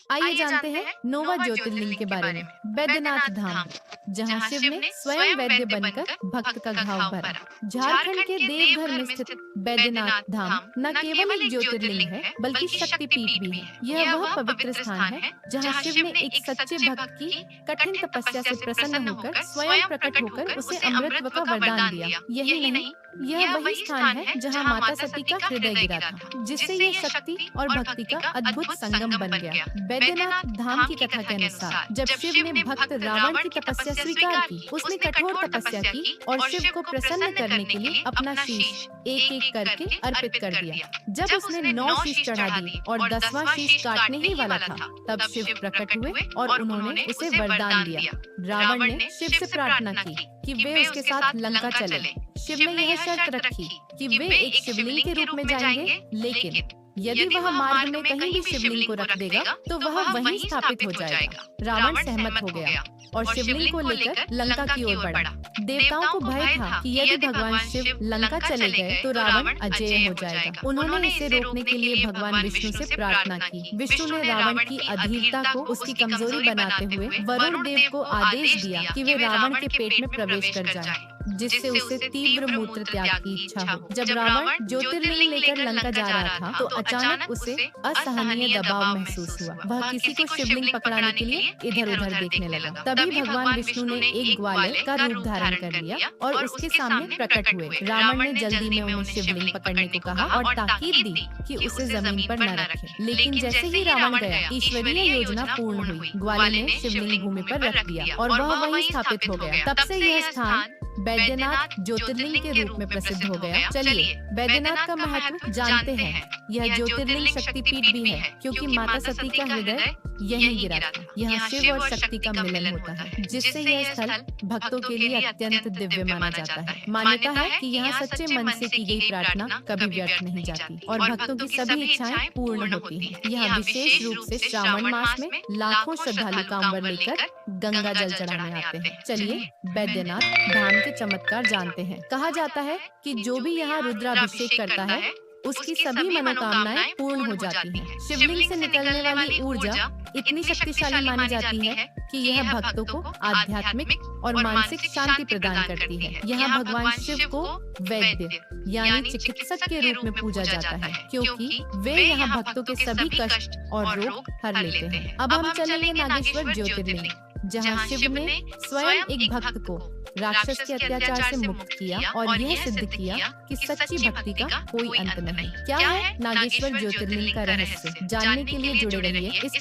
आइए जानते हैं नोवा ज्योतिर्लिंग के बारे में। बैद्यनाथ धाम, जहां शिव ने स्वयं वैद्य बनकर भक्त का घाव भरा। झारखंड के देवघर में स्थित बैद्यनाथ धाम न केवल एक ज्योतिर्लिंग है बल्कि शक्तिपीठ भी है। यह वह पवित्र स्थान है जहां शिव ने एक सच्चे भक्त की कठिन तपस्या से प्रसन्न होकर स्वयं प्रकट होकर उसे अमृतत्व का वरदान दिया। यही नहीं, यह वही स्थान है जहां माता सती का हृदय गिरा था, जिससे यह शक्ति और भक्ति का अद्भुत संगम बन गया। बैद्यनाथ धाम की कथा के अनुसार जब शिव ने भक्त रावण की तपस्या स्वीकार की, उसने कठोर तपस्या की और शिव को प्रसन्न करने के लिए अपना शीश एक एक करके अर्पित कर दिया। जब उसने 9 शीश चढ़ा दिए और 10वां शीश काटने ही वाला था, तब शिव प्रकट हुए और उन्होंने उसे वरदान दिया। रावण ने शिव से प्रार्थना की कि वे उसके साथ लंका चले। शिव ने यह शर्त रखी कि वे एक शिवलिंग के रूप में जाएंगे, लेकिन यदि वह मार्ग में कहीं भी शिवलिंग को रख देगा तो वह वहीं स्थापित हो जाएगा। रावण सहमत हो गया और शिवलिंग को लेकर लंका की ओर बढ़ा। देवताओं को भय था कि यदि भगवान शिव लंका चले गए तो रावण अजेय हो जाएगा। उन्होंने इसे रोकने के लिए भगवान विष्णु से प्रार्थना की। विष्णु ने रावण की अधीरता को उसकी कमजोरी बनाते हुए वरुण देव को आदेश दिया कि वे रावण के पेट में प्रवेश कर जाएं, जिससे उसे तीव्र मूत्र त्याग की इच्छा हो। जब रावण ज्योतिर्लिंग लेकर लंका जा रहा था तो अचानक उसे असहनीय दबाव महसूस हुआ। वह किसी को शिवलिंग पकड़ाने के लिए इधर उधर देखने लगा। तभी भगवान विष्णु ने एक ग्वाले का रूप धारण कर लिया और उसके सामने प्रकट हुए। रावण ने जल्दी में उन्हें शिवलिंग पकड़ने को कहा और ताकीद दी कि उसे जमीन पर न रखे। लेकिन जैसे ही रावण गया, ईश्वरीय योजना पूर्ण हुई। ग्वाले ने शिवलिंग भूमि पर रख दिया और वह वहीं स्थापित हो गया। तब से यह स्थान बैद्यनाथ ज्योतिर्लिंग के रूप में प्रसिद्ध हो गया। चलिए बैद्यनाथ का महत्व जानते हैं। यह ज्योतिर्लिंग शक्तिपीठ भी है क्योंकि माता सती का हृदय यहीं गिरा था। यहाँ शिव और शक्ति का मिलन होता है, जिससे यह स्थल भक्तों के लिए अत्यंत दिव्य माना जाता है। मान्यता है कि यहाँ सच्चे मन से की गई प्रार्थना कभी व्यर्थ नहीं जाती और भक्तों की सभी इच्छाएं पूर्ण होती हैं। यहाँ विशेष रूप से श्रावण मास में लाखों श्रद्धालु कांवर लेकर गंगा जल चढ़ाने आते हैं। चलिए बैद्यनाथ धाम के चमत्कार जानते हैं। कहा जाता है कि जो भी यहाँ रुद्राभिषेक करता है उसकी सभी मनोकामनाएं पूर्ण हो जाती हैं। शिवलिंग से निकलने वाली ऊर्जा इतनी शक्तिशाली मानी जाती है कि यह भक्तों को आध्यात्मिक और मानसिक शांति प्रदान करती है। यहाँ भगवान शिव को वैद्य यानी चिकित्सक के रूप में पूजा जाता है, क्योंकि वे यहाँ भक्तों के सभी कष्ट और रोग हर लेते हैं। अब हम चलेंगे नागेश्वर ज्योतिर्लिंग, जहाँ शिव ने स्वयं एक भक्त को राक्षस के अत्याचार से मुक्त किया और यह सिद्ध किया कि सच्ची भक्ति का कोई अंत नहीं। क्या है नागेश्वर ज्योतिर्लिंग का रहस्य? जानने के लिए जुड़े रहिए इस